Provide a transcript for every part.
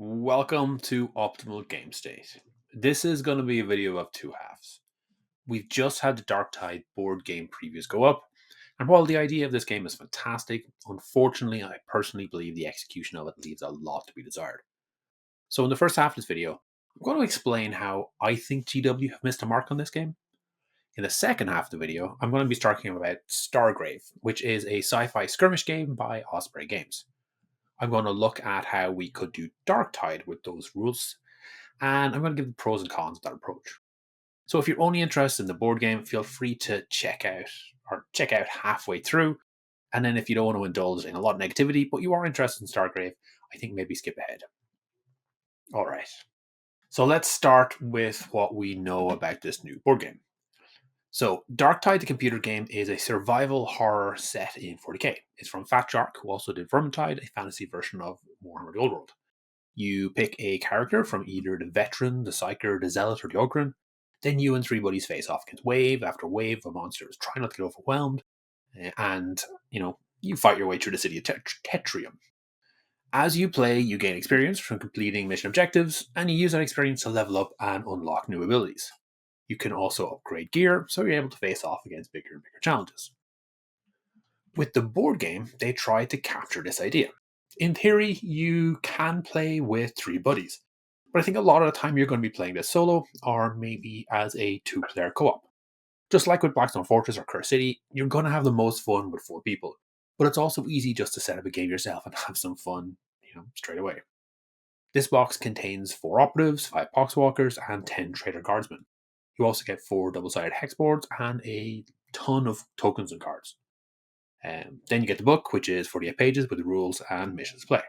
Welcome to Optimal Game State. This is going to be a video of two halves. We've just had the Darktide board game previews go up, and while the idea of this game is fantastic, unfortunately I personally believe the execution of it leaves a lot to be desired. So in the first half of this video, I'm going to explain how I think GW have missed a mark on this game. In the second half of the video, I'm going to be talking about Stargrave, which is a sci-fi skirmish game by Osprey Games. I'm going to look at how we could do Darktide with those rules, and I'm going to give the pros and cons of that approach. So if you're only interested in the board game, feel free to check out halfway through. And then if you don't want to indulge in a lot of negativity, but you are interested in Stargrave, I think maybe skip ahead. All right. So let's start with what we know about this new board game. So Darktide, the computer game, is a survival horror set in 40k. It's from Fat Shark, who also did Vermintide, a fantasy version of Warhammer the Old World. You pick a character from either the veteran, the psyker, the zealot, or the ogren. Then you and three buddies face off against wave after wave of monsters. Try not to get overwhelmed, and you fight your way through the city of Tetrium. As you play, you gain experience from completing mission objectives, and you use that experience to level up and unlock new abilities. You can also upgrade gear, so you're able to face off against bigger and bigger challenges. With the board game, they tried to capture this idea. In theory, you can play with three buddies, but I think a lot of the time you're going to be playing this solo, or maybe as a two-player co-op. Just like with Blackstone Fortress or Curse City, you're going to have the most fun with four people, but it's also easy just to set up a game yourself and have some fun, straight away. This box contains 4 operatives, 5 poxwalkers, and 10 trader guardsmen. You also get 4 double-sided hex boards and a ton of tokens and cards. Then you get the book, which is 48 pages with the rules and missions to play.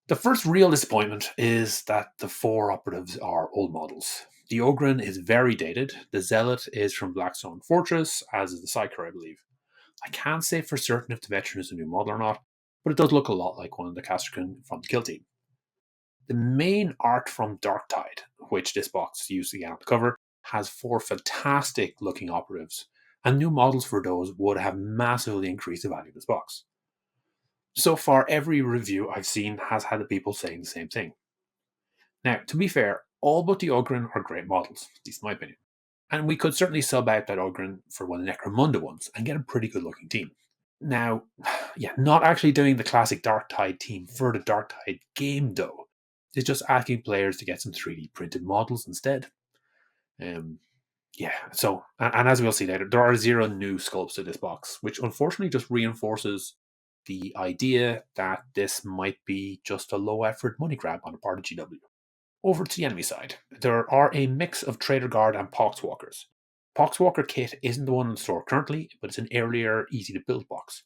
The first real disappointment is that the 4 operatives are old models. The Ogren is very dated, the Zealot is from Blackstone Fortress, as is the Psyker, I believe. I can't say for certain if the Veteran is a new model or not, but it does look a lot like one of the Castrican from the Killteam. The main art from Darktide, which this box used again on the cover, has 4 fantastic looking operatives, and new models for those would have massively increased the value of this box. So far, every review I've seen has had the people saying the same thing. Now, to be fair, all but the Ogren are great models, at least in my opinion. And we could certainly sub out that Ogren for one of the Necromunda ones and get a pretty good looking team. Now, not actually doing the classic Darktide team for the Darktide game though. It's just asking players to get some 3D printed models instead. And as we'll see later, there are 0 new sculpts to this box, which unfortunately just reinforces the idea that this might be just a low effort money grab on the part of GW. Over to the enemy side, there are a mix of Trader Guard and Poxwalkers. Poxwalker kit isn't the one in the store currently, but it's an earlier, easy to build box,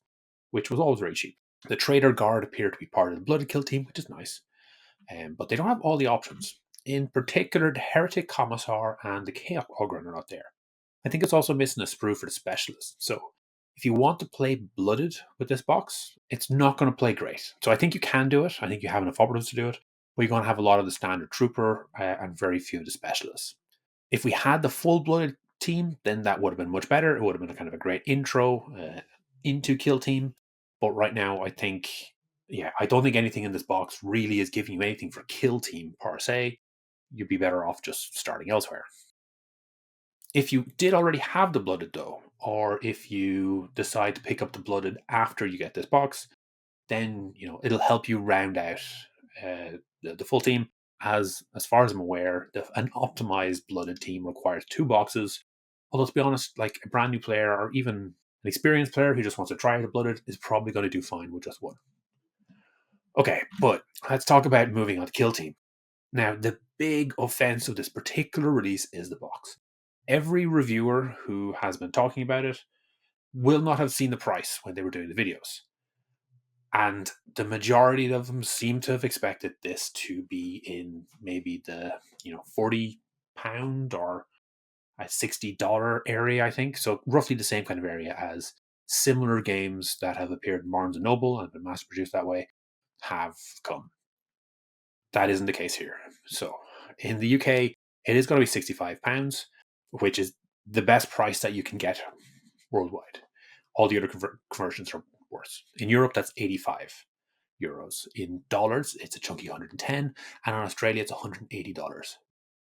which was always very cheap. The Trader Guard appear to be part of the Blooded Kill team, which is nice, but they don't have all the options. In particular, the Heretic Commissar and the Chaos Ogren are not there. I think it's also missing a sprue for the Specialist, so if you want to play Blooded with this box, it's not going to play great. So I think you can do it. I think you have enough operatives to do it, but you're going to have a lot of the standard Trooper and very few of the Specialists. If we had the full-blooded team, then that would have been much better. It would have been a kind of a great intro into Kill Team, but right now I don't think anything in this box really is giving you anything for Kill Team per se. You'd be better off just starting elsewhere. If you did already have the Blooded though, or if you decide to pick up the Blooded after you get this box, then it'll help you round out the full team. As far as I'm aware, an optimized Blooded team requires 2 boxes. Although to be honest, like a brand new player or even an experienced player who just wants to try out a Blooded is probably going to do fine with just 1. Okay, but let's talk about moving on to Kill Team. Now, the big offense of this particular release is the box. Every reviewer who has been talking about it will not have seen the price when they were doing the videos. And the majority of them seem to have expected this to be in maybe the £40 or a $60 area, I think. So roughly the same kind of area as similar games that have appeared in Barnes & Noble and been mass produced that way have come. That isn't the case here. So in the UK, it is going to be £65, which is the best price that you can get worldwide. All the other conversions are worse. In Europe, that's 85. euros. In dollars, it's a chunky 110, and in Australia, it's $180.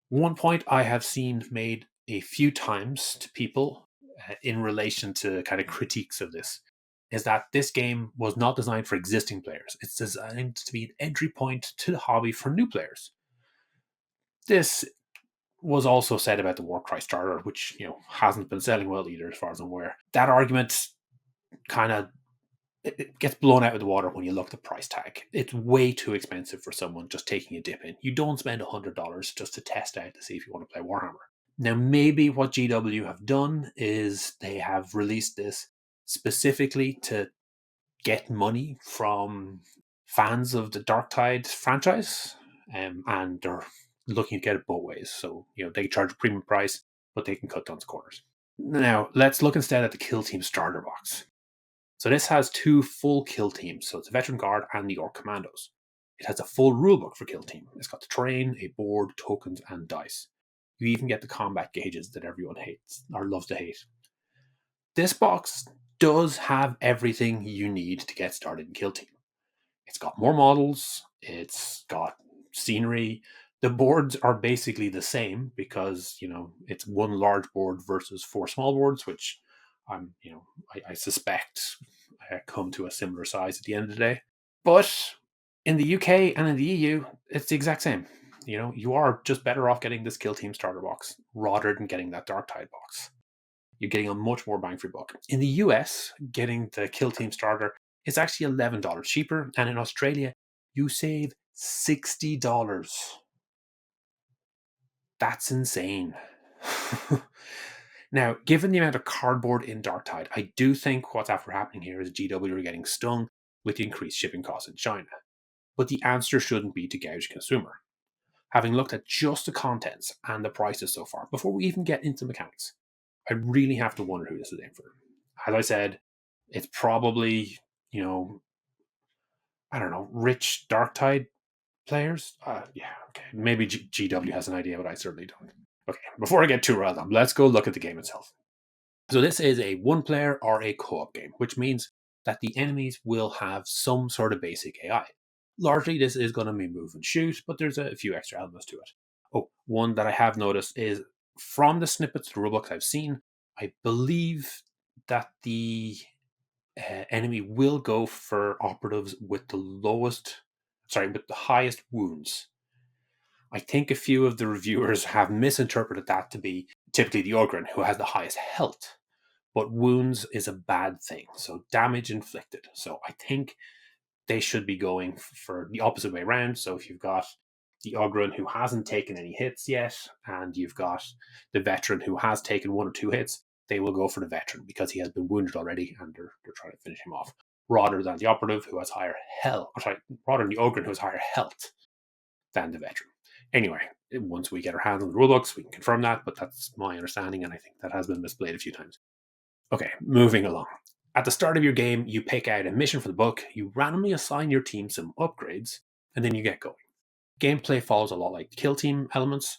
One point I have seen made a few times to people in relation to kind of critiques of this is that this game was not designed for existing players. It's designed to be an entry point to the hobby for new players. This was also said about the Warcry starter, which hasn't been selling well either, as far as I'm aware. That argument kind of it gets blown out of the water when you look at the price tag. It's way too expensive for someone just taking a dip in. You don't spend $100 just to test out to see if you want to play Warhammer. Now, maybe what GW have done is they have released this specifically to get money from fans of the Darktide franchise, and they're looking to get it both ways. So, they charge a premium price, but they can cut down the corners. Now, let's look instead at the Kill Team starter box. So this has 2 full kill teams. So it's a veteran guard and the orc commandos. It has a full rulebook for kill team. It's got the terrain, a board, tokens, and dice. You even get the combat gauges that everyone hates or loves to hate. This box does have everything you need to get started in kill team. It's got more models. It's got scenery. The boards are basically the same because it's one large board versus 4 small boards, which I suspect come to a similar size at the end of the day. But in the UK and in the EU, it's the exact same. You are just better off getting this Kill Team starter box rather than getting that Darktide box. You're getting a much more bang for your buck. In the US, getting the Kill Team starter is actually $11 cheaper, and in Australia, you save $60. That's insane. Now, given the amount of cardboard in Darktide, I do think what's after happening here is GW are getting stung with the increased shipping costs in China. But the answer shouldn't be to gouge consumer. Having looked at just the contents and the prices so far, before we even get into mechanics, I really have to wonder who this is aimed for. As I said, it's probably, rich Darktide players. Okay. Maybe GW has an idea, but I certainly don't. Okay, before I get too riled up, let's go look at the game itself. So this is a one-player or a co-op game, which means that the enemies will have some sort of basic AI. Largely, this is going to be move and shoot, but there's a few extra elements to it. Oh, one that I have noticed is from the snippets, the rulebooks I've seen, I believe that the enemy will go for operatives with with the highest wounds. I think a few of the reviewers have misinterpreted that to be typically the Ogren, who has the highest health. But wounds is a bad thing, so damage inflicted. So I think they should be going for the opposite way around. So if you've got the Ogren who hasn't taken any hits yet, and you've got the veteran who has taken 1 or 2 hits, they will go for the veteran because he has been wounded already, and they're trying to finish him off, rather than the operative who has higher health. Rather than the Ogren who has higher health than the veteran. Anyway, once we get our hands on the rulebooks, we can confirm that, but that's my understanding, and I think that has been misplayed a few times. Okay, moving along. At the start of your game, you pick out a mission for the book, you randomly assign your team some upgrades, and then you get going. Gameplay follows a lot like kill team elements.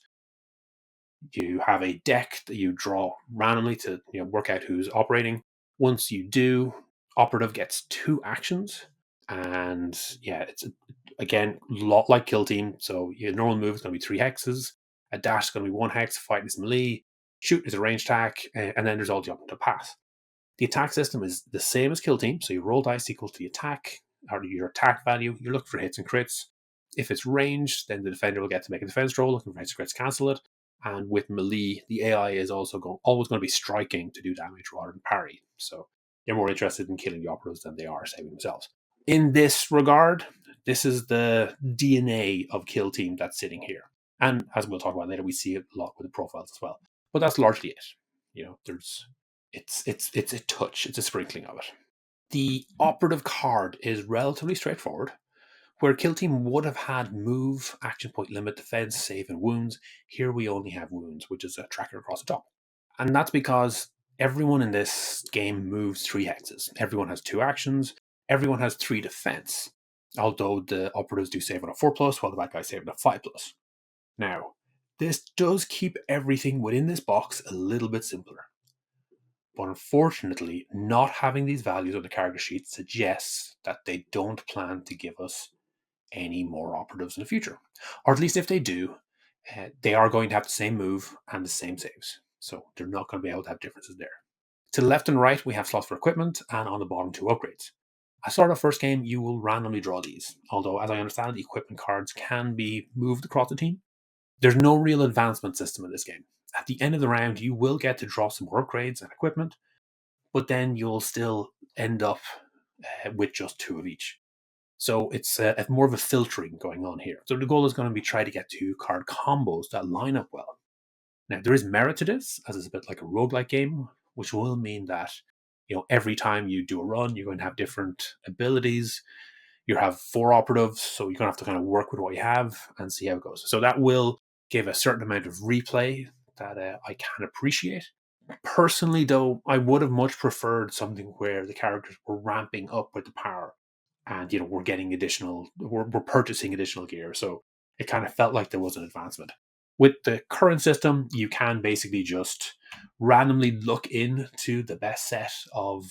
You have a deck that you draw randomly to work out who's operating. Once you do, operative gets 2 actions, and it's again a lot like kill team. So your normal move is going to be 3 hexes, a dash is going to be 1 hex, fight is melee, shoot is a range attack, and then there's all the up to pass. The attack system is the same as kill team, so you roll dice equal to the attack or your attack value. You look for hits and crits. If it's ranged, then the defender will get to make a defense roll. Looking for hits and crits, cancel it. And with melee, the AI is also always going to be striking to do damage rather than parry. So they're more interested in killing the operatives than they are saving themselves. In this regard, this is the DNA of kill team that's sitting here. And as we'll talk about later, we see it a lot with the profiles as well. But that's largely it. It's a touch, it's a sprinkling of it. The operative card is relatively straightforward. Where Kill Team would have had move, action point limit, defense, save, and wounds, here we only have wounds, which is a tracker across the top. And that's because everyone in this game moves 3 hexes. Everyone has 2 actions. Everyone has 3 defense. Although the operatives do save on a 4+, while the bad guys save on a 5+. Now, this does keep everything within this box a little bit simpler. But unfortunately, not having these values on the character sheet suggests that they don't plan to give us any more operatives in the future. Or at least if they do, they are going to have the same move and the same saves. So they're not going to be able to have differences there. To the left and right, we have slots for equipment, and on the bottom, 2 upgrades. At start of first game, you will randomly draw these, although as I understand it, the equipment cards can be moved across the team. There's no real advancement system in this game. At the end of the round, you will get to draw some more upgrades and equipment, but then you'll still end up with just 2 of each. So it's more of a filtering going on here. So the goal is going to be try to get 2 card combos that line up well. Now, there is merit to this, as it's a bit like a roguelike game, which will mean that every time you do a run, you're going to have different abilities. You have 4 operatives, so you're going to have to kind of work with what you have and see how it goes. So that will give a certain amount of replay that I can appreciate. Personally, though, I would have much preferred something where the characters were ramping up with the power, and we're getting we're purchasing additional gear. So it kind of felt like there was an advancement. With the current system, you can basically just randomly look into the best set of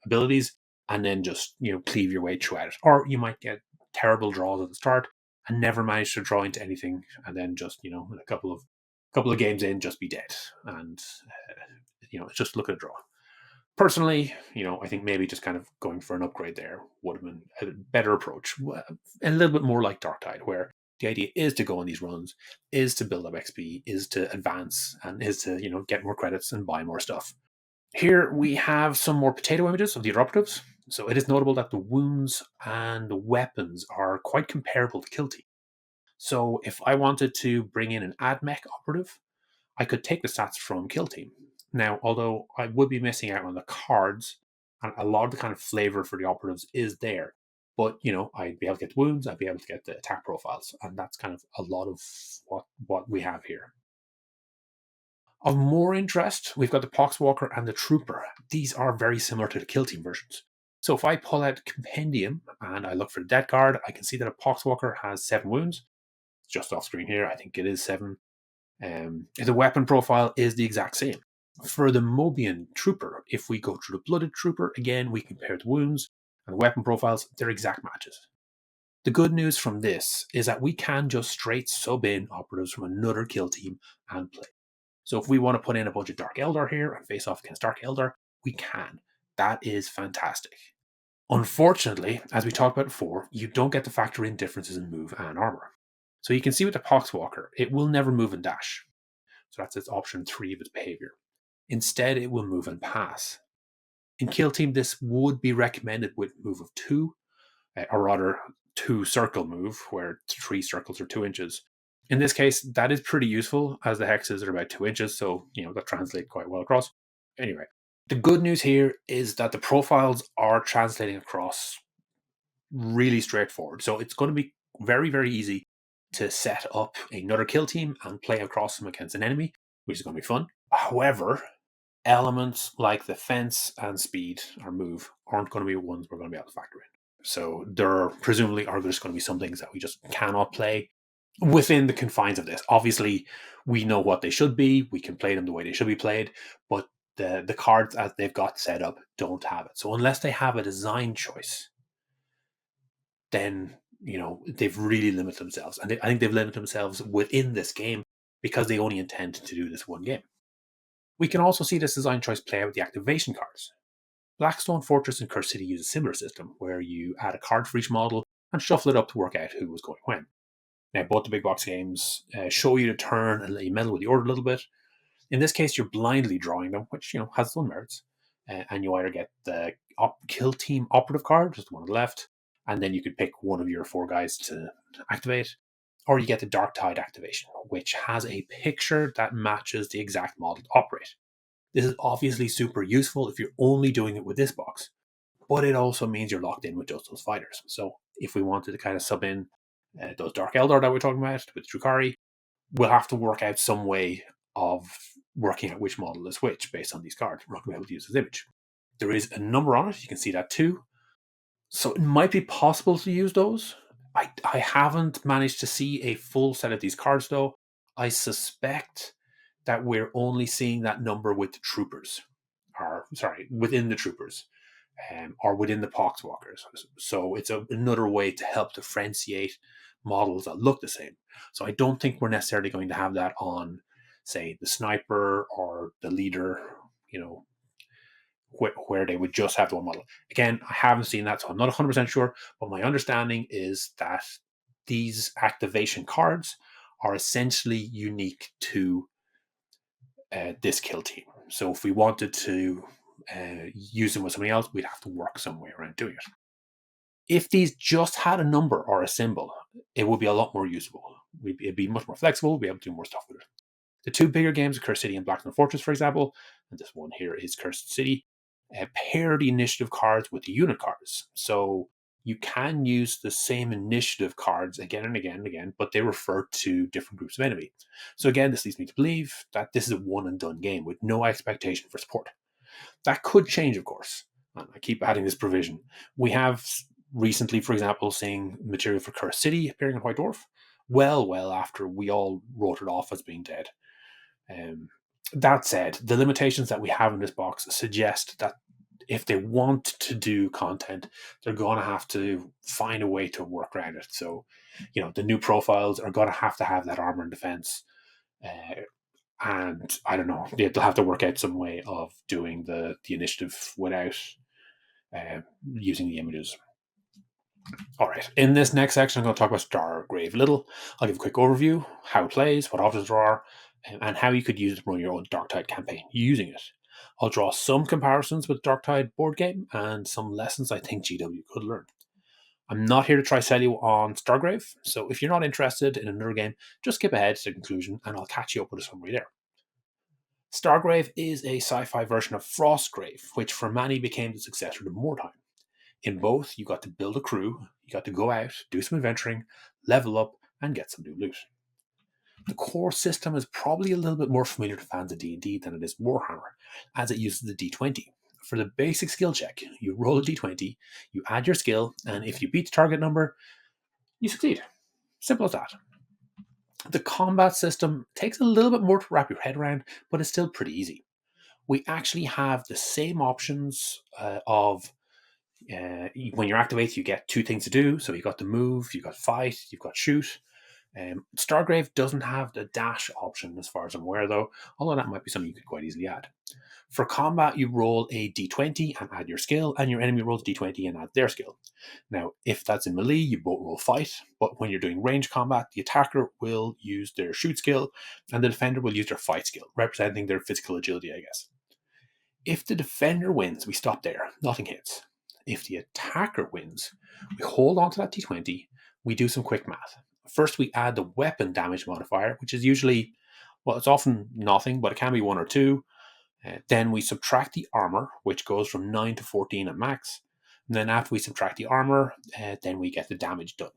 abilities and then just cleave your way through it. Or you might get terrible draws at the start and never manage to draw into anything, and then just a couple of games in, just be dead, and just look at a draw. Personally, I think maybe just kind of going for an upgrade there would have been a better approach, a little bit more like Darktide, where the idea is to go on these runs, is to build up XP, is to advance, and is to get more credits and buy more stuff. Here we have some more potato images of the other operatives. So it is notable that the wounds and the weapons are quite comparable to Kill Team. So if I wanted to bring in an AdMech operative, I could take the stats from Kill Team. Now, although I would be missing out on the cards, and a lot of the kind of flavor for the operatives is there, but I'd be able to get the wounds, I'd be able to get the attack profiles, and that's kind of a lot of what we have here. Of more interest, we've got the Poxwalker and the Trooper. These are very similar to the Kill Team versions. So if I pull out Compendium and I look for the death card, I can see that a Poxwalker has 7 wounds. It's just off screen here. I think it is 7. The weapon profile is the exact same. For the Mobian Trooper, if we go through the Blooded Trooper, again, we compare the wounds and the weapon profiles, they're exact matches. The good news from this is that we can just straight sub in operatives from another kill team and play. So if we want to put in a bunch of Dark Eldar here and face off against Dark Eldar, we can. That is fantastic. Unfortunately, as we talked about before, you don't get to factor in differences in move and armor. So you can see with the Poxwalker, it will never move and dash. So that's its option 3 of its behavior. Instead, it will move and pass. In Kill Team, this would be recommended with move of 2, or rather 2 circle move, where 3 circles are 2 inches. In this case, that is pretty useful, as the hexes are about 2 inches, so that translates quite well across. Anyway, the good news here is that the profiles are translating across really straightforward. So it's going to be very, very easy to set up another kill team and play across them against an enemy, which is going to be fun. However, elements like the fence and speed or move aren't going to be ones we're going to be able to factor in. So there presumably are just going to be some things that we just cannot play within the confines of this. Obviously, we know what they should be. We can play them the way they should be played, but the cards as they've got set up don't have it. So unless they have a design choice, then they've really limited themselves. And I think they've limited themselves within this game because they only intend to do this one game. We can also see this design choice play out with the activation cards. Blackstone Fortress and Curse City use a similar system where you add a card for each model and shuffle it up to work out who was going when. Now, both the big box games show you the turn and let you meddle with the order a little bit. In this case, you're blindly drawing them, which has its own merits. And you either get the Kill Team operative card, just the one on the left, and then you could pick one of your 4 guys to activate, or you get the Darktide activation, which has a picture that matches the exact model to operate. This is obviously super useful if you're only doing it with this box, but it also means you're locked in with just those fighters. So if we wanted to kind of sub in those Dark Eldar that we're talking about with Drukhari, we'll have to work out some way of working out which model is which based on these cards. We're not going to be able to use this image. There is a number on it, you can see that too. So it might be possible to use those. I haven't managed to see a full set of these cards though. I suspect that we're only seeing that number with the troopers, or within the troopers, or within the poxwalkers. So it's another way to help differentiate models that look the same. So I don't think we're necessarily going to have that on, say, the sniper or the leader, you know, where they would just have the one model. Again, I haven't seen that, so I'm not 100% sure, but my understanding is that these activation cards are essentially unique to this kill team. So if we wanted to use them with somebody else, we'd have to work some way around doing it. If these just had a number or a symbol, it would be a lot more usable. It'd be much more flexible, we'd be able to do more stuff with it. The two bigger games, Cursed City and Blackstone Fortress, for example, and this one here is Cursed City, pair the initiative cards with the unit cards. So you can use the same initiative cards again and again and again, but they refer to different groups of enemy. So again, this leads me to believe that this is a one and done game with no expectation for support. That could change, of course. And I keep adding this provision. We have recently, for example, seen material for Cursed City appearing in White Dwarf, well after we all wrote it off as being dead. That said, the limitations that we have in this box suggest that if they want to do content, they're going to have to find a way to work around it. So, the new profiles are going to have that armor and defense. And I don't know, they'll have to work out some way of doing the initiative without using the images. All right, in this next section, I'm going to talk about Stargrave a little. I'll give a quick overview, how it plays, what options there are, and how you could use it to run your own Darktide campaign using it. I'll draw some comparisons with Darktide board game and some lessons I think GW could learn. I'm not here to try sell you on Stargrave, so if you're not interested in another game, just skip ahead to the conclusion and I'll catch you up with a summary there. Stargrave is a sci-fi version of Frostgrave, which for many became the successor to Mordheim. In both, you got to build a crew, you got to go out, do some adventuring, level up, and get some new loot. The core system is probably a little bit more familiar to fans of D&D than it is Warhammer, as it uses the D20. For the basic skill check, you roll a D20, you add your skill, and if you beat the target number, you succeed. Simple as that. The combat system takes a little bit more to wrap your head around, but it's still pretty easy. We actually have the same options of when you're activated, you get two things to do. So you've got the move, you've got fight, you've got shoot. Stargrave doesn't have the dash option as far as I'm aware, though, although that might be something you could quite easily add. For combat, you roll a d20 and add your skill, and your enemy rolls a d20 and add their skill. Now, if that's in melee, you both roll fight, but when you're doing range combat, the attacker will use their shoot skill, and the defender will use their fight skill, representing their physical agility, I guess. If the defender wins, we stop there. Nothing hits. If the attacker wins, we hold on to that d20, we do some quick math. First, we add the weapon damage modifier, which is usually, well, it's often nothing, but it can be 1 or 2. Then we subtract the armor, which goes from 9 to 14 at max. And then after we subtract the armor, then we get the damage done.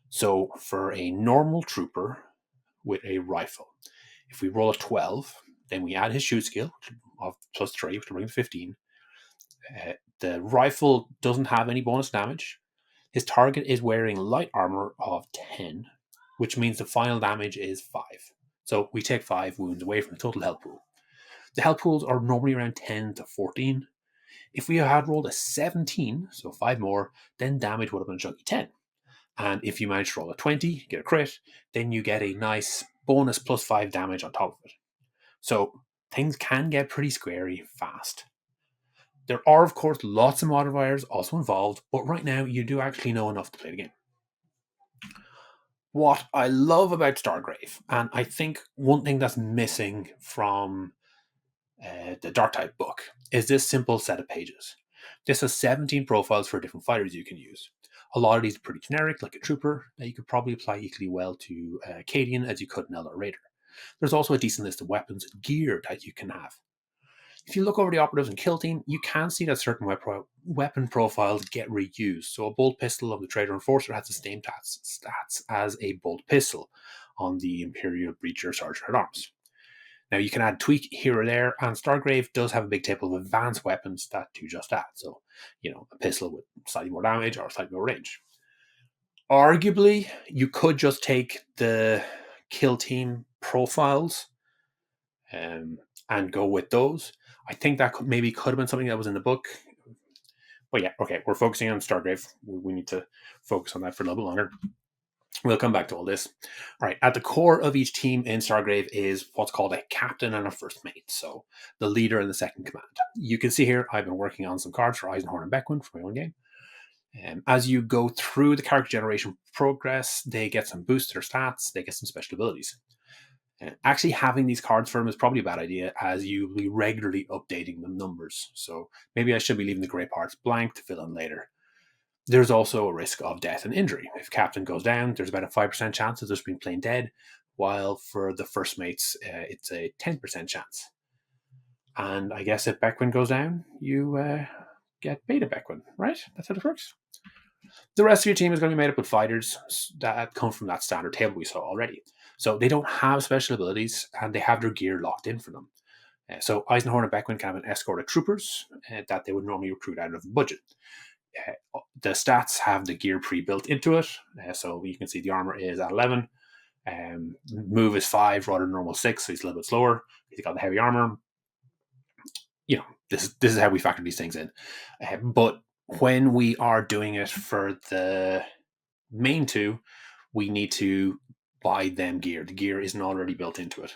So for a normal trooper with a rifle, if we roll a 12, then we add his shoot skill of plus 3, which will bring to 15. The rifle doesn't have any bonus damage. His target is wearing light armor of 10, which means the final damage is 5. So we take 5 wounds away from the total health pool. The health pools are normally around 10 to 14. If we had rolled a 17, so 5 more, then damage would have been a chunky 10. And if you manage to roll a 20, get a crit, then you get a nice bonus plus 5 damage on top of it. So things can get pretty scary fast. There are, of course, lots of modifiers also involved, but right now you do actually know enough to play the game. What I love about Stargrave, and I think one thing that's missing from the Darktide book, is this simple set of pages. This has 17 profiles for different fighters you can use. A lot of these are pretty generic, like a trooper, that you could probably apply equally well to Cadian as you could an Eldar Raider. There's also a decent list of weapons and gear that you can have. If you look over the operatives and kill team, you can see that certain weapon profiles get reused. So a bolt pistol of the Trader Enforcer has the same stats as a bolt pistol on the Imperial Breacher Sergeant at Arms. Now you can add tweak here or there, and Stargrave does have a big table of advanced weapons that do just that. So, a pistol with slightly more damage or slightly more range. Arguably, you could just take the kill team profiles and go with those. I think that maybe could have been something that was in the book. But yeah, okay, we're focusing on Stargrave. We need to focus on that for a little bit longer. We'll come back to all this. All right, at the core of each team in Stargrave is what's called a captain and a first mate, so the leader and the second command. You can see here I've been working on some cards for Eisenhorn and Beckwin for my own game. As you go through the character generation progress, they get some boosts to their stats, they get some special abilities. Actually, having these cards for them is probably a bad idea, as you'll be regularly updating the numbers. So maybe I should be leaving the grey parts blank to fill in later. There's also a risk of death and injury. If captain goes down, there's about a 5% chance of just being plain dead, while for the first mates, it's a 10% chance. And I guess if Beckwin goes down, you get beta Beckwin, right? That's how it works. The rest of your team is going to be made up of fighters that come from that standard table we saw already. So they don't have special abilities, and they have their gear locked in for them. So Eisenhorn and Beckwin can have an escort of troopers that they would normally recruit out of the budget. The stats have the gear pre-built into it, so you can see the armor is at 11. Move is 5 rather than normal 6, so he's a little bit slower. He's got the heavy armor. You know, this is how we factor these things in. But when we are doing it for the main two, we need to buy them gear. The gear isn't already built into it.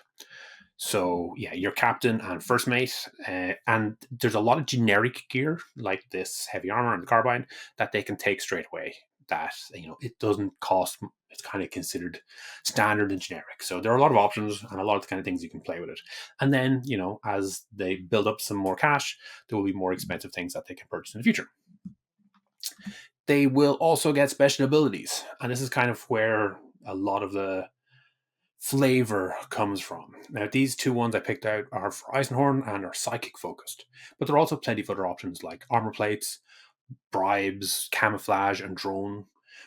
So yeah, your captain and first mate, and there's a lot of generic gear like this heavy armor and the carbine that they can take straight away. That it doesn't cost. It's kind of considered standard and generic. So there are a lot of options and a lot of the kind of things you can play with it. And then as they build up some more cash, there will be more expensive things that they can purchase in the future. They will also get special abilities, and this is kind of where a lot of the flavor comes from. Now, these two ones I picked out are for Eisenhorn and are psychic focused, but there are also plenty of other options like armor plates, bribes, camouflage, and drone,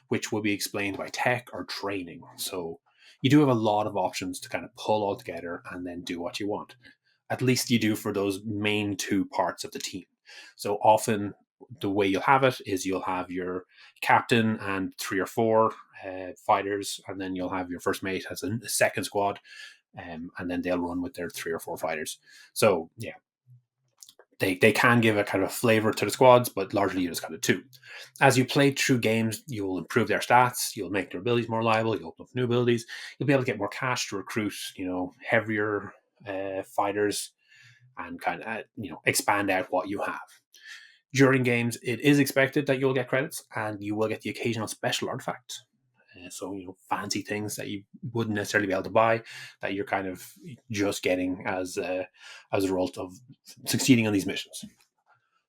which will be explained by tech or training. So you do have a lot of options to kind of pull all together and then do what you want. At least you do for those main two parts of the team. So often the way you'll have it is you'll have your captain and 3 or 4 fighters, and then you'll have your first mate as a second squad, and then they'll run with their 3 or 4 fighters. So yeah, they can give a kind of flavor to the squads, but largely you just got 2. As you play through games, you'll improve their stats, you'll make their abilities more reliable, you'll open up new abilities, you'll be able to get more cash to recruit, heavier fighters, and kind of expand out what you have. During games, it is expected that you'll get credits, and you will get the occasional special artifact. So fancy things that you wouldn't necessarily be able to buy, that you're kind of just getting as a result of succeeding on these missions.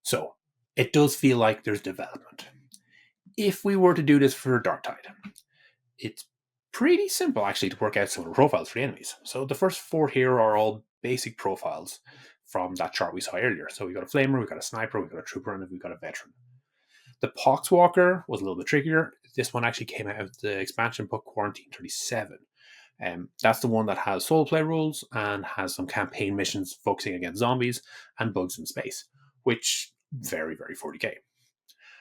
So it does feel like there's development. If we were to do this for Darktide, it's pretty simple actually to work out some of the profiles for the enemies. So the first 4 here are all basic profiles from that chart we saw earlier. So we've got a flamer, we've got a sniper, we've got a trooper, and we've got a veteran. The Poxwalker was a little bit trickier. This one actually came out of the expansion book Quarantine 37. That's the one that has solo play rules and has some campaign missions focusing against zombies and bugs in space, which very, very 40k.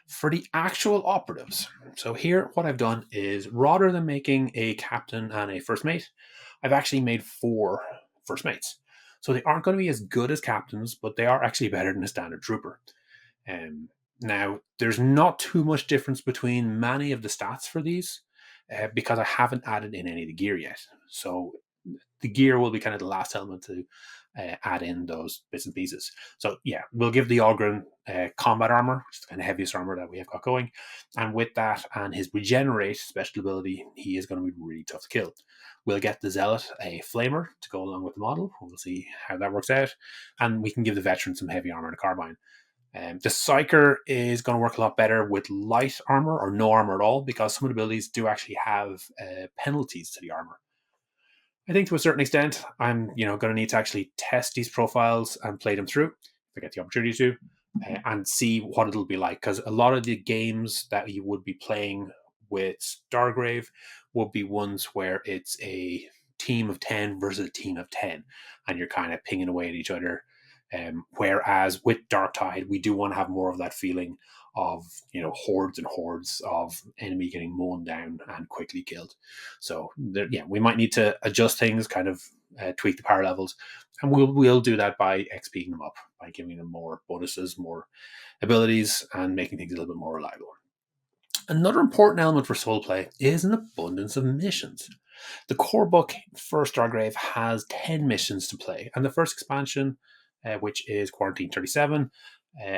For the actual operatives, so here what I've done is rather than making a captain and a first mate, I've actually made 4 first mates. So they aren't going to be as good as captains, but they are actually better than a standard trooper. Now, there's not too much difference between many of the stats for these because I haven't added in any of the gear yet. So the gear will be kind of the last element to add in those bits and pieces. So yeah, we'll give the Ogren combat armor, which is the kind of heaviest armor that we have got going. And with that and his regenerate special ability, he is going to be really tough to kill. We'll get the Zealot a flamer to go along with the model. We'll see how that works out. And we can give the veteran some heavy armor and a carbine. The Psyker is going to work a lot better with light armor or no armor at all, because some of the abilities do actually have penalties to the armor. I think to a certain extent, I'm going to need to actually test these profiles and play them through if I get the opportunity to, and see what it'll be like. Because a lot of the games that you would be playing with Stargrave would be ones where it's a team of 10 versus a team of 10, and you're kind of pinging away at each other. Whereas with Darktide, we do want to have more of that feeling of hordes and hordes of enemy getting mown down and quickly killed. So we might need to adjust things kind of tweak the power levels, and we'll do that by XPing them up, by giving them more bonuses, more abilities, and making things a little bit more reliable. Another important element for solo play is an abundance of missions. The core book for Stargrave has 10 missions to play, and the first expansion, which is Quarantine 37,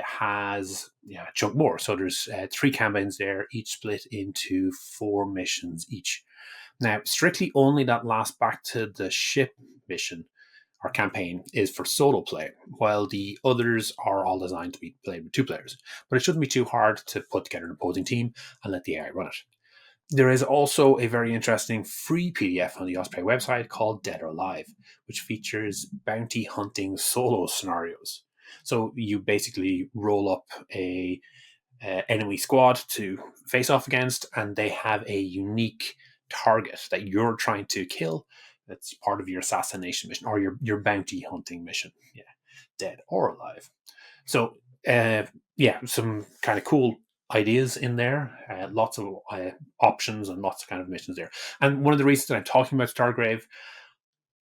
has a chunk more. So there's 3 campaigns there, each split into 4 missions each. Now, strictly only that last back to the ship mission or campaign is for solo play, while the others are all designed to be played with 2 players. But it shouldn't be too hard to put together an opposing team and let the AI run it. There is also a very interesting free PDF on the Osprey website called Dead or Alive, which features bounty hunting solo scenarios. So you basically roll up a enemy squad to face off against, and they have a unique target that you're trying to kill. That's part of your assassination mission or your bounty hunting mission. Yeah, Dead or Alive. So some kind of cool ideas in there. Lots of options and lots of kind of missions there. And one of the reasons that I'm talking about Stargrave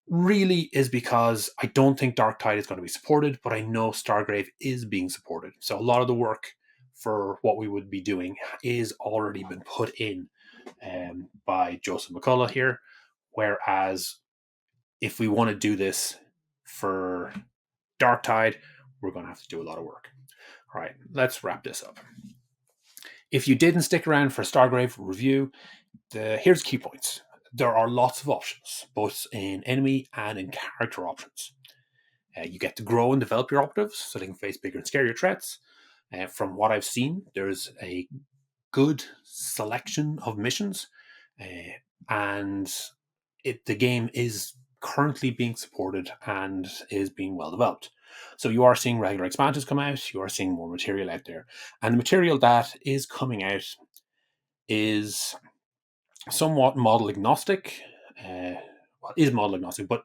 really is because I don't think Darktide is going to be supported, but I know Stargrave is being supported. So a lot of the work for what we would be doing is already been put in by Joseph McCullough here. Whereas if we want to do this for Darktide, we're going to have to do a lot of work. All right, let's wrap this up. If you didn't stick around for Stargrave review, here's key points. There are lots of options, both in enemy and in character options. You get to grow and develop your operatives so they can face bigger and scarier threats. From what I've seen, there's a good selection of missions, and the game is currently being supported and is being well developed. So you are seeing regular expansions come out, you are seeing more material out there. And the material that is coming out is somewhat model agnostic. Is model agnostic, but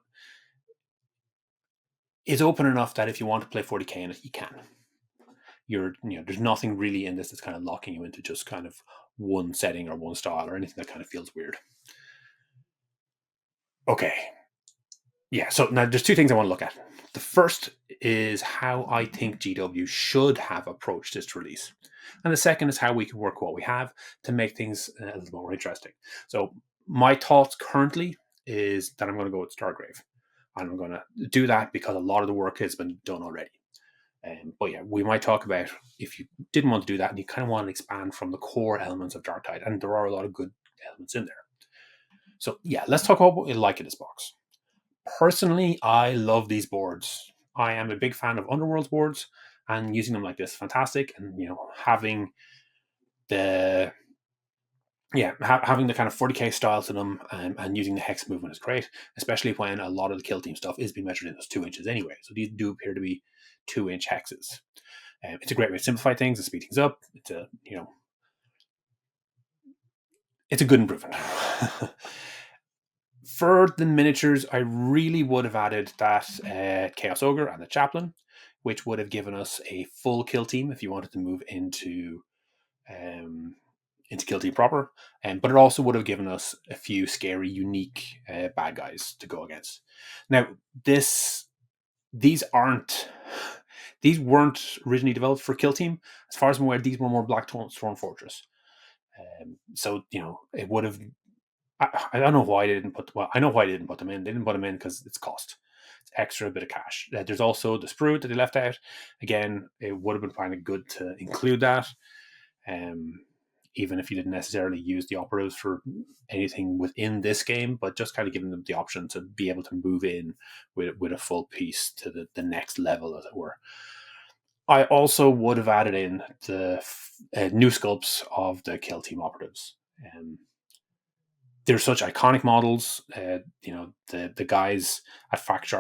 is open enough that if you want to play 40k in it, you can. There's nothing really in this that's kind of locking you into just kind of one setting or one style or anything that kind of feels weird. Okay. Yeah, so now there's 2 things I want to look at. The first is how I think GW should have approached this release. And the second is how we can work what we have to make things a little more interesting. So my thoughts currently is that I'm going to go with Stargrave. And I'm going to do that because a lot of the work has been done already. But yeah, we might talk about if you didn't want to do that and you kind of want to expand from the core elements of Darktide. And there are a lot of good elements in there. So yeah, let's talk about what we like in this box. Personally, I love these boards. I am a big fan of Underworld's boards, and using them like this, fantastic. And having the having the kind of 40k style to them and using the hex movement is great, especially when a lot of the kill team stuff is being measured in as 2 inches anyway. So these do appear to be 2-inch hexes. It's a great way to simplify things and speed things up. It's a good improvement. For the miniatures, I really would have added that Chaos Ogre and the Chaplain, which would have given us a full kill team if you wanted to move into kill team proper. But it also would have given us a few scary, unique bad guys to go against. Now, these weren't originally developed for kill team. As far as I'm aware, these were more Black Storm Fortress. So it would have. I don't know why they didn't put. Well, I know why they didn't put them in. They didn't put them in because it's cost. It's extra bit of cash. There's also the Sprue that they left out. Again, it would have been kind of good to include that, even if you didn't necessarily use the operatives for anything within this game, but just kind of giving them the option to be able to move in with a full piece to the next level, as it were. I also would have added in the new sculpts of the kill team operatives. They're such iconic models. The guys at Fact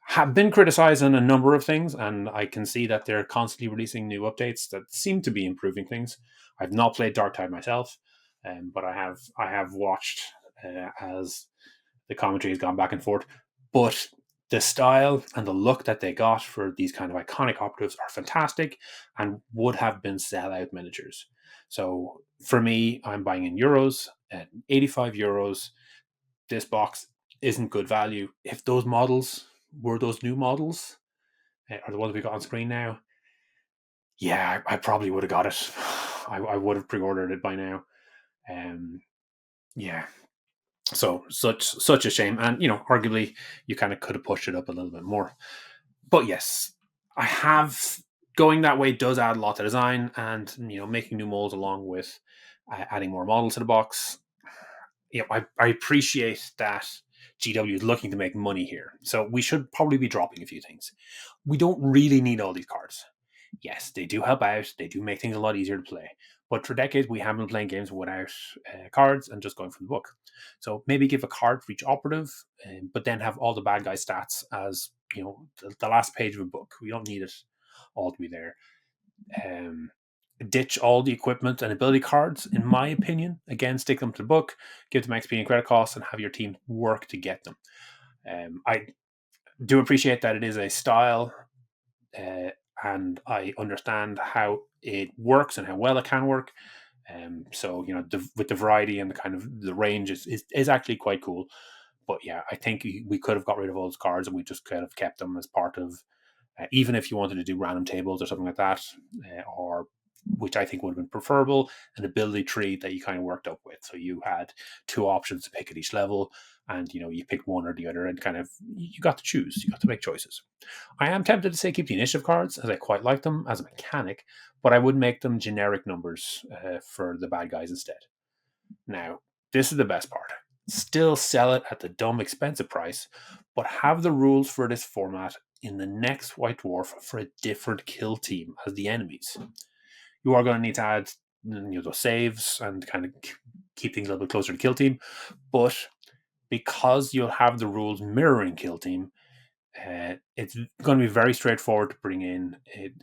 have been criticized on a number of things, and I can see that they're constantly releasing new updates that seem to be improving things. I've not played Darktide myself, but I have watched as the commentary has gone back and forth. But the style and the look that they got for these kind of iconic operatives are fantastic and would have been sellout miniatures. So for me, I'm buying in euros at €85. This box isn't good value. If those models were those new models, or the ones we got on screen now, yeah, I probably would have got it. I would have pre-ordered it by now. Um, yeah, so such a shame, and arguably you kind of could have pushed it up a little bit more. But yes, I have going that way does add a lot to design, and making new molds along with adding more models to the box. I appreciate that GW is looking to make money here, so we should probably be dropping a few things. We don't really need all these cards. Yes, they do help out. They do make things a lot easier to play. But for decades, we have been playing games without cards and just going from the book. So maybe give a card for each operative, but then have all the bad guy stats as the last page of a book. We don't need it all to be there. Um, Ditch all the equipment and ability cards, in my opinion. Again, stick them to the book, give them XP and credit costs, and have your team work to get them. I do appreciate that it is a style, and I understand how it works and how well it can work. So with the variety and the kind of the range is actually quite cool. But yeah, I think we could have got rid of all those cards and we just kind of kept them as part of, even if you wanted to do random tables or something like that, or which I think would have been preferable, an ability tree that you kind of worked up with. So you had two options to pick at each level, and you picked one or the other, and kind of you got to choose, you got to make choices. I am tempted to say keep the initiative cards, as I quite like them as a mechanic, but I would make them generic numbers for the bad guys instead. Now, this is the best part. Still sell it at the dumb expensive price, but have the rules for this format in the next White Dwarf for a different kill team as the enemies. You are going to need to add those saves and kind of keep things a little bit closer to kill team, but because you'll have the rules mirroring kill team, it's going to be very straightforward to bring in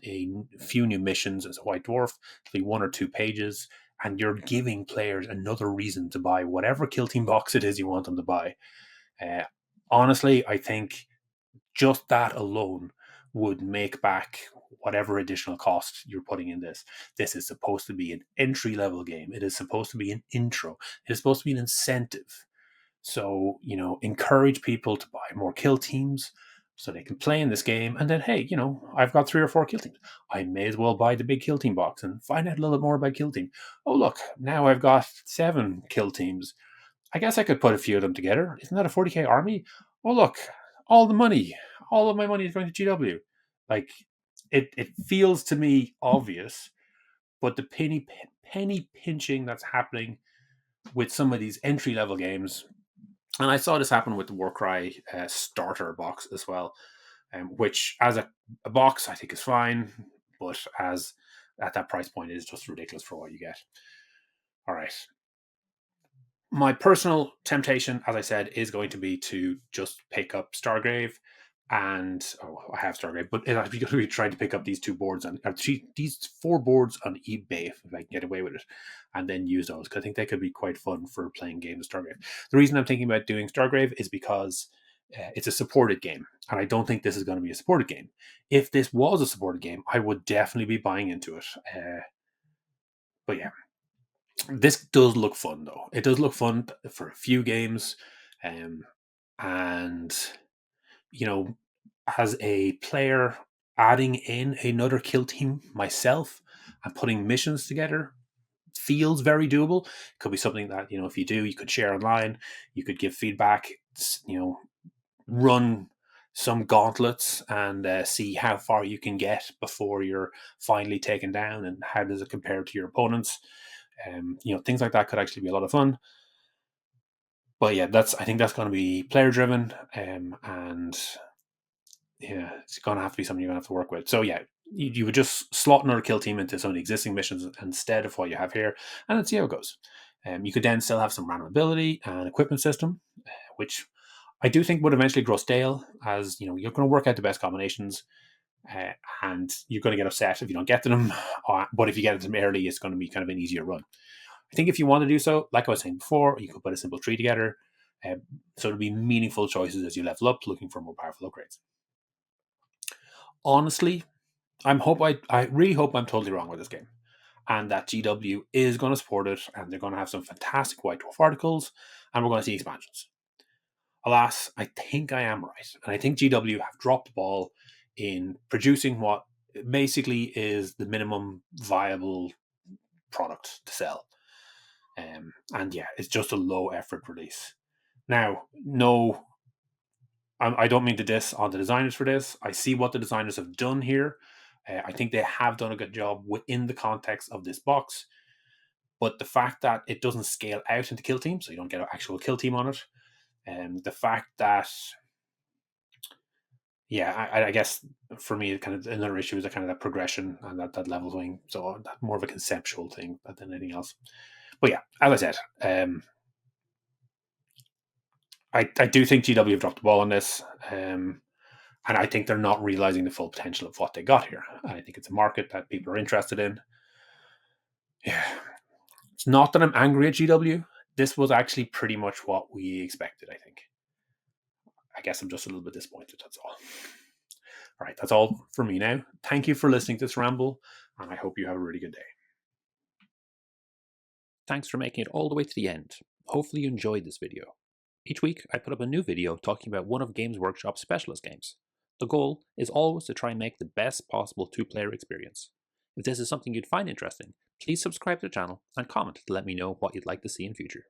a few new missions as a White Dwarf, like 1 or 2 pages, and you're giving players another reason to buy whatever kill team box it is you want them to buy. Uh, Honestly, I think just that alone would make back whatever additional cost you're putting in this. This is supposed to be an entry level game. It is supposed to be an intro. It is supposed to be an incentive. So, encourage people to buy more kill teams so they can play in this game. And then, hey, I've got 3 or 4 kill teams. I may as well buy the big kill team box and find out a little bit more about kill team. Oh, look, now I've got 7 kill teams. I guess I could put a few of them together. Isn't that a 40k army? Oh, look, all the money, all of my money is going to GW. Like, it feels to me obvious, but the penny pinching that's happening with some of these entry level games, and I saw this happen with the Warcry starter box as well, which as a box I think is fine, but as at that price point is just ridiculous for what you get. All right. My personal temptation, as I said, is going to be to just pick up Stargrave, and I have Stargrave, but I'm going to be trying to pick up these 2 boards and these 4 boards on eBay if I can get away with it, and then use those because I think they could be quite fun for playing games of Stargrave. The reason I'm thinking about doing Stargrave is because it's a supported game, and I don't think this is going to be a supported game. If this was a supported game, I would definitely be buying into it. But yeah, this does look fun though. It does look fun for a few games, and as a player, adding in another kill team myself and putting missions together feels very doable. It could be something that if you do, you could share online. You could give feedback. Run some gauntlets and see how far you can get before you're finally taken down, and how does it compare to your opponents. Things like that could actually be a lot of fun. But yeah, I think that's going to be player driven, and yeah, it's going to have to be something you're going to have to work with. So yeah, you would just slot another kill team into some of the existing missions instead of what you have here, and then see how it goes. You could then still have some random ability and equipment system, which I do think would eventually grow stale, as you're going to work out the best combinations, and you're going to get upset if you don't get to them. But if you get to them early, it's going to be kind of an easier run. I think if you want to do so, like I was saying before, you could put a simple tree together, so it'll be meaningful choices as you level up, looking for more powerful upgrades. Honestly, I really hope I'm totally wrong with this game, and that GW is going to support it, and they're going to have some fantastic White Dwarf articles, and we're going to see expansions. Alas, I think I am right. And I think GW have dropped the ball in producing what basically is the minimum viable product to sell. And yeah, it's just a low effort release. Now, no, I don't mean to diss on the designers for this. I see what the designers have done here. I think they have done a good job within the context of this box. But the fact that it doesn't scale out into kill team, so you don't get an actual kill team on it, and the fact that, yeah, I guess for me, kind of another issue is that kind of that progression and that level thing. So that's more of a conceptual thing than anything else. But yeah, as I said, I do think GW have dropped the ball on this. And I think they're not realizing the full potential of what they got here. I think it's a market that people are interested in. Yeah. It's not that I'm angry at GW. This was actually pretty much what we expected, I think. I guess I'm just a little bit disappointed, that's all. All right, that's all for me now. Thank you for listening to this ramble, and I hope you have a really good day. Thanks for making it all the way to the end. Hopefully you enjoyed this video. Each week, I put up a new video talking about one of Games Workshop's specialist games. The goal is always to try and make the best possible two-player experience. If this is something you'd find interesting, please subscribe to the channel and comment to let me know what you'd like to see in future.